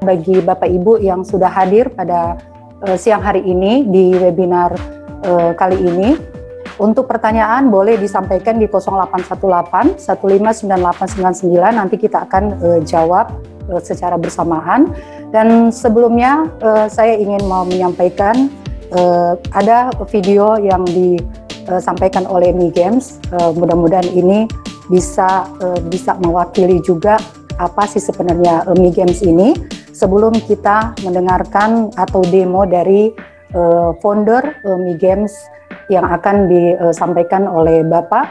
bagi Bapak Ibu yang sudah hadir pada siang hari ini di webinar kali ini. Untuk pertanyaan boleh disampaikan di 0818 159899, nanti kita akan jawab secara bersamaan. Dan sebelumnya saya ingin mau menyampaikan ada video yang disampaikan oleh Mi Games. Mudah-mudahan ini bisa mewakili juga apa sih sebenarnya Mi Games ini. Sebelum kita mendengarkan atau demo dari founder Mi Games yang akan disampaikan oleh Bapak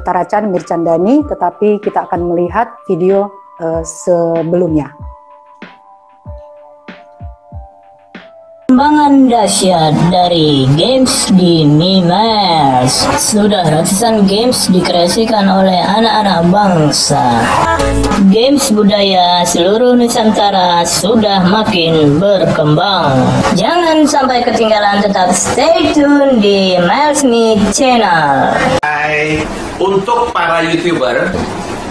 Taracan Mircandani, tetapi kita akan melihat video sebelumnya. Perkembangan dahsyat dari games di Mimers. Sudah ratusan games dikreasikan oleh anak-anak bangsa. Games budaya seluruh Nusantara sudah makin berkembang. Jangan sampai ketinggalan, tetap stay tune di Mimers Channel. Hai, untuk para YouTuber,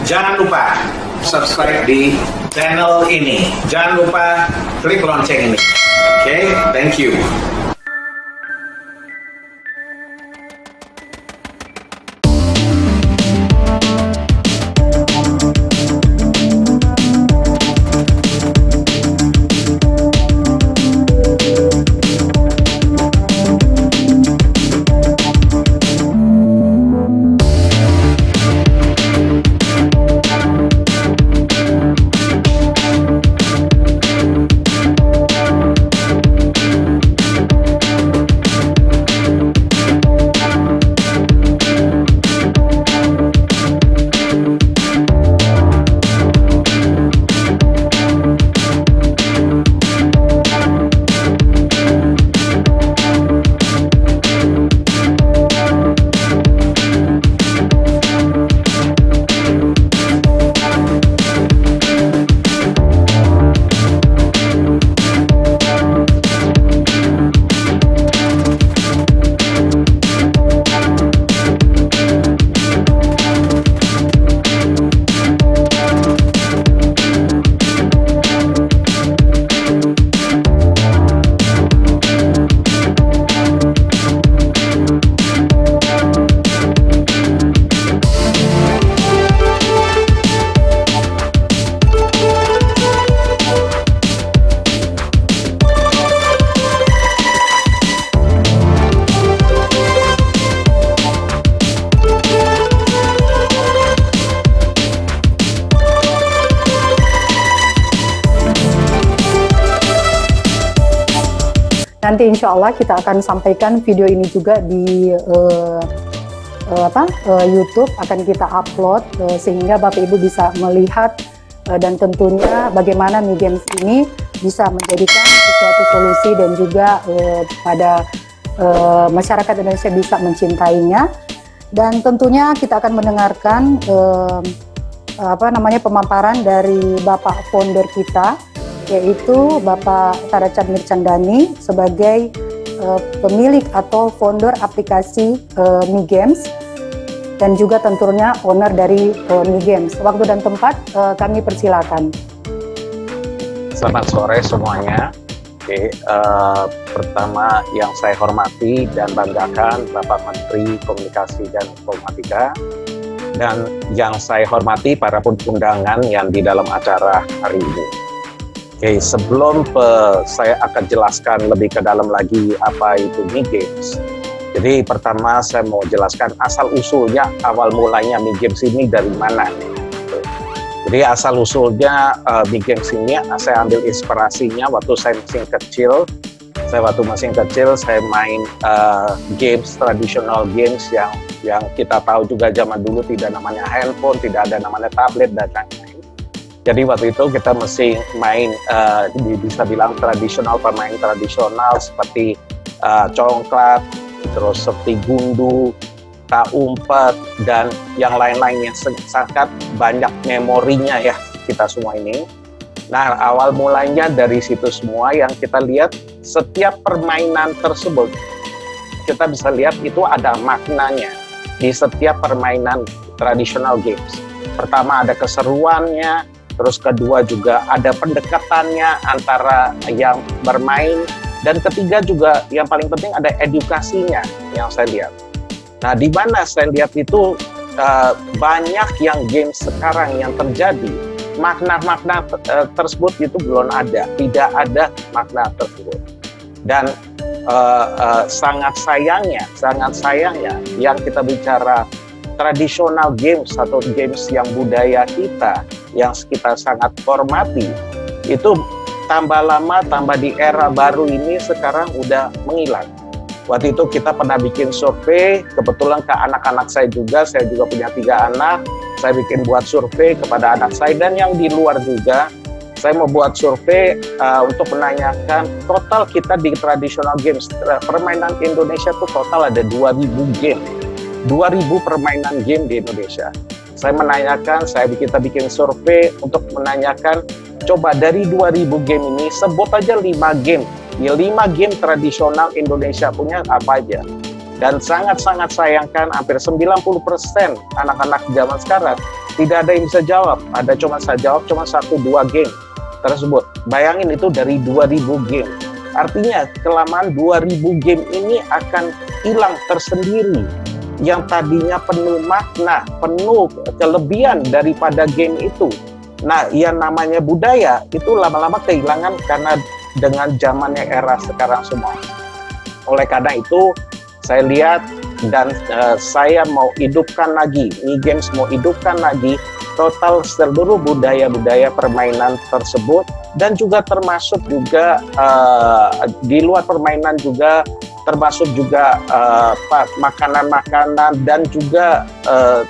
jangan lupa subscribe di channel ini. Jangan lupa klik lonceng ini. Okay, thank you. Nanti insya Allah kita akan sampaikan video ini juga di YouTube, akan kita upload sehingga Bapak Ibu bisa melihat dan tentunya bagaimana Mi Games ini bisa menjadikan suatu solusi dan juga pada masyarakat Indonesia bisa mencintainya. Dan tentunya kita akan mendengarkan pemaparan dari Bapak founder kita, yaitu Bapak Taracan Mircandani sebagai pemilik atau founder aplikasi Mi Games dan juga tentunya owner dari Mi Games. Waktu dan tempat kami persilakan. Selamat sore semuanya. Oke, pertama yang saya hormati dan banggakan Bapak Menteri Komunikasi dan Informatika, dan yang saya hormati para undangan yang di dalam acara hari ini. Oke, sebelum saya akan jelaskan lebih ke dalam lagi apa itu Mi Games. Jadi pertama saya mau jelaskan asal usulnya, awal mulanya Mi Games ini dari mana. Jadi asal usulnya Mi Games ini saya ambil inspirasinya waktu saya masih kecil. Saya main games, tradisional games yang kita tahu juga zaman dulu tidak namanya handphone, tidak ada namanya tablet dan lain-lain. Jadi waktu itu kita mesti main, bisa bilang permain tradisional seperti congklak, terus seperti gundu, tak umpet, dan yang lain-lain yang sangat banyak memorinya ya kita semua ini. Nah, awal mulanya dari situ semua yang kita lihat setiap permainan tersebut, kita bisa lihat itu ada maknanya di setiap permainan tradisional games. Pertama ada keseruannya, terus kedua juga ada pendekatannya antara yang bermain, dan ketiga juga yang paling penting ada edukasinya yang saya lihat. Nah, di mana saya lihat itu banyak yang game sekarang yang terjadi, makna-makna tersebut itu belum ada, tidak ada makna tersebut. Dan sangat sayangnya yang kita bicara tradisional games atau games yang budaya kita, yang kita sangat hormati, itu tambah lama, tambah di era baru ini sekarang udah menghilang. Waktu itu kita pernah bikin survei, kebetulan ke anak-anak saya juga punya 3 anak, saya bikin buat survei kepada anak saya dan yang di luar juga. Saya mau buat survei untuk menanyakan total kita di traditional games, permainan Indonesia itu total ada 2.000 game, 2.000 permainan game di Indonesia. Saya menanyakan, kita bikin survei untuk menanyakan, coba dari 2.000 game ini sebut aja 5 game. Ya, 5 game tradisional Indonesia punya apa aja. Dan sangat-sangat sayangkan hampir 90% anak-anak zaman sekarang tidak ada yang bisa jawab. Saya jawab cuma 1-2 game tersebut. Bayangin itu dari 2.000 game. Artinya kelamaan 2.000 game ini akan hilang tersendiri. Yang tadinya penuh makna, penuh kelebihan daripada game itu. Nah, yang namanya budaya itu lama-lama kehilangan karena dengan zamannya era sekarang semua. Oleh karena itu, saya lihat dan saya mau hidupkan lagi, Mi-Games mau hidupkan lagi total seluruh budaya-budaya permainan tersebut, dan juga termasuk juga di luar permainan juga termasuk juga makanan-makanan dan juga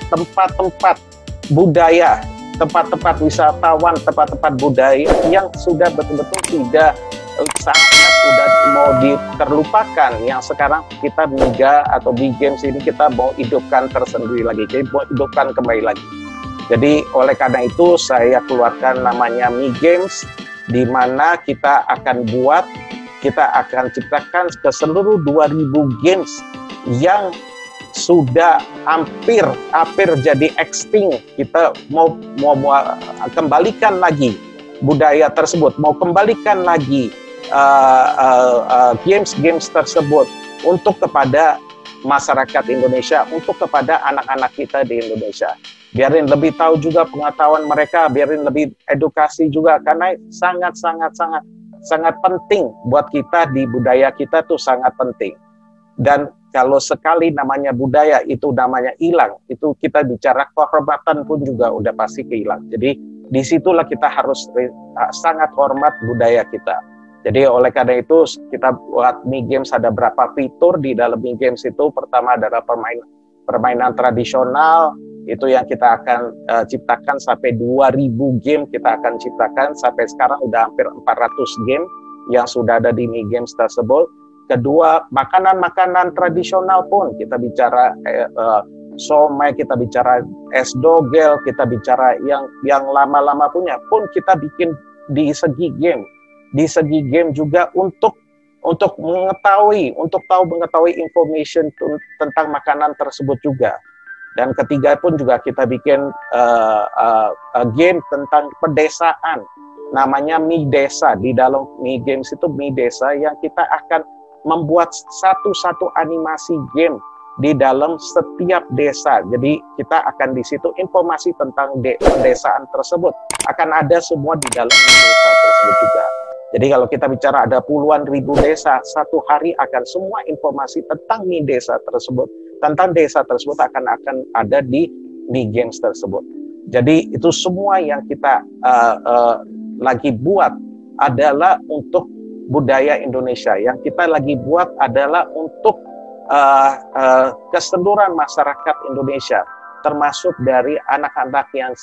tempat-tempat budaya, tempat-tempat wisatawan, tempat-tempat budaya yang sudah betul-betul tidak sangat sudah mau terlupakan, yang sekarang kita MIGA atau Mi-Games ini kita mau hidupkan tersendiri lagi, jadi mau hidupkan kembali lagi. Jadi oleh karena itu saya keluarkan namanya Mi-Games, di mana kita akan ciptakan ke seluruh 2.000 games yang sudah hampir jadi extinct. Kita mau kembalikan lagi budaya tersebut, mau kembalikan lagi games tersebut untuk kepada masyarakat Indonesia, untuk kepada anak-anak kita di Indonesia. Biarin lebih tahu juga pengetahuan mereka, biarin lebih edukasi juga, karena sangat penting buat kita di budaya kita tuh sangat penting. Dan kalau sekali namanya budaya itu namanya hilang, itu kita bicara kehormatan pun juga udah pasti kehilang. Jadi disitulah kita harus sangat hormat budaya kita. Jadi oleh karena itu kita buat Mi-Games ada berapa fitur di dalam Mi-Games itu. Pertama adalah permainan tradisional, itu yang kita akan ciptakan sampai 2.000 game kita akan ciptakan. Sampai sekarang udah hampir 400 game yang sudah ada di Mi-Games tersebut. Kedua, makanan-makanan tradisional pun kita bicara somai, kita bicara es dogel, kita bicara yang lama-lama punya pun kita bikin di segi game. Di segi game juga untuk mengetahui information tentang makanan tersebut juga. Dan ketiga pun juga kita bikin game tentang pedesaan, namanya Mi Desa. Di dalam Mi-Games itu Mi Desa yang kita akan membuat satu animasi game di dalam setiap desa. Jadi kita akan di situ informasi tentang pedesaan tersebut akan ada semua di dalam desa tersebut juga. Jadi kalau kita bicara ada puluhan ribu desa, satu hari akan semua informasi tentang desa tersebut akan ada di Mi-Games tersebut. Jadi itu semua yang kita lagi buat adalah untuk budaya Indonesia. Yang kita lagi buat adalah untuk keseluruhan masyarakat Indonesia, termasuk dari anak-anak yang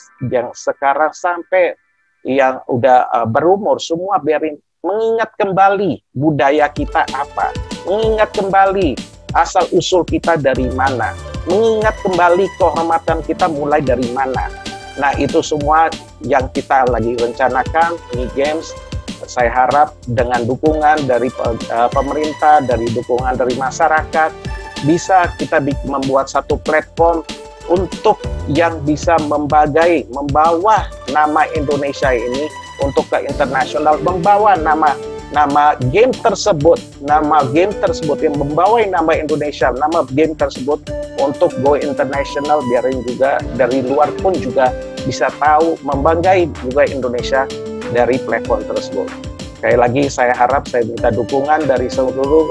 sekarang sampai yang udah berumur, semua biarin mengingat kembali budaya kita apa, mengingat kembali asal-usul kita dari mana, mengingat kembali kehormatan kita mulai dari mana. Nah, itu semua yang kita lagi rencanakan Mi-Games. Saya harap dengan dukungan dari pemerintah, dari dukungan dari masyarakat, bisa kita membuat satu platform untuk yang bisa membawa nama Indonesia ini untuk ke internasional, membawa nama game tersebut, yang membawa nama Indonesia, nama game tersebut untuk go international, biarin juga dari luar pun juga bisa tahu, membanggai juga Indonesia dari platform tersebut. Sekali lagi saya harap, saya minta dukungan dari seluruh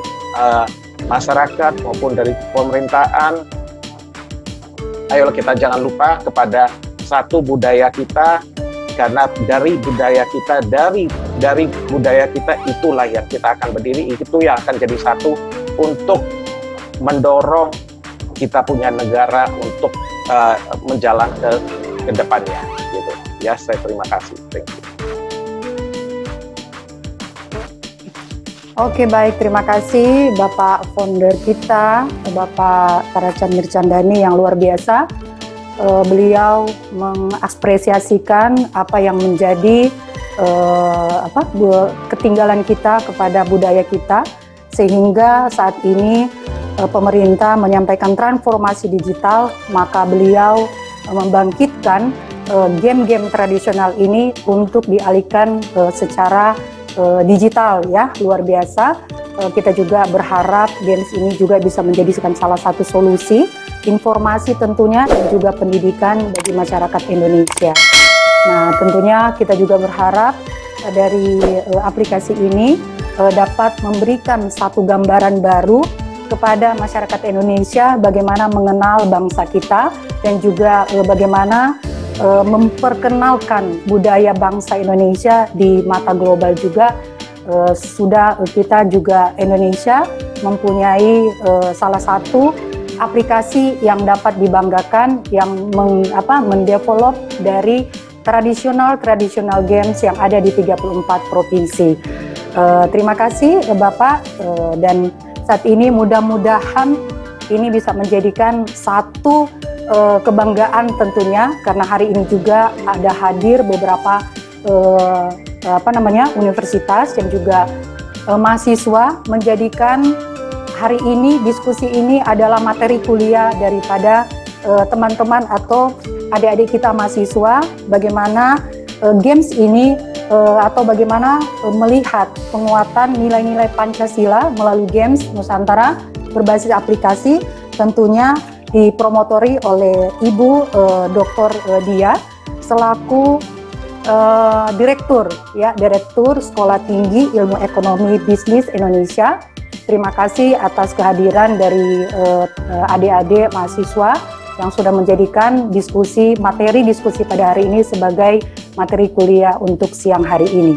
masyarakat maupun dari pemerintahan. Ayo kita jangan lupa kepada satu budaya kita, karena dari budaya kita, dari budaya kita itulah yang kita akan berdiri, itu yang akan jadi satu untuk mendorong kita punya negara untuk menjalan ke depannya gitu. Ya, saya terima kasih. Thank you. Oke, baik, terima kasih Bapak founder kita, Bapak Taracan Mircandani yang luar biasa. Beliau mengapresiasikan apa yang menjadi ketinggalan kita kepada budaya kita, sehingga saat ini pemerintah menyampaikan transformasi digital, maka beliau membangkitkan game-game tradisional ini untuk dialihkan secara digital, ya, luar biasa. Kita juga berharap games ini juga bisa menjadikan salah satu solusi informasi tentunya, dan juga pendidikan bagi masyarakat Indonesia. Nah, tentunya kita juga berharap dari aplikasi ini dapat memberikan satu gambaran baru kepada masyarakat Indonesia bagaimana mengenal bangsa kita, dan juga bagaimana memperkenalkan budaya bangsa Indonesia di mata global juga. Sudah kita juga Indonesia mempunyai salah satu aplikasi yang dapat dibanggakan, yang mendevelop dari tradisional games yang ada di 34 provinsi. Terima kasih Bapak, dan saat ini mudah-mudahan ini bisa menjadikan satu kebanggaan tentunya, karena hari ini juga ada hadir beberapa universitas dan juga mahasiswa menjadikan hari ini diskusi ini adalah materi kuliah daripada teman-teman atau adik-adik kita mahasiswa, bagaimana games ini atau bagaimana melihat penguatan nilai-nilai Pancasila melalui games Nusantara berbasis aplikasi, tentunya dipromotori oleh Ibu Dr. Dia selaku Direktur Sekolah Tinggi Ilmu Ekonomi Bisnis Indonesia. Terima kasih atas kehadiran dari adik-adik mahasiswa yang sudah menjadikan materi diskusi pada hari ini sebagai materi kuliah untuk siang hari ini.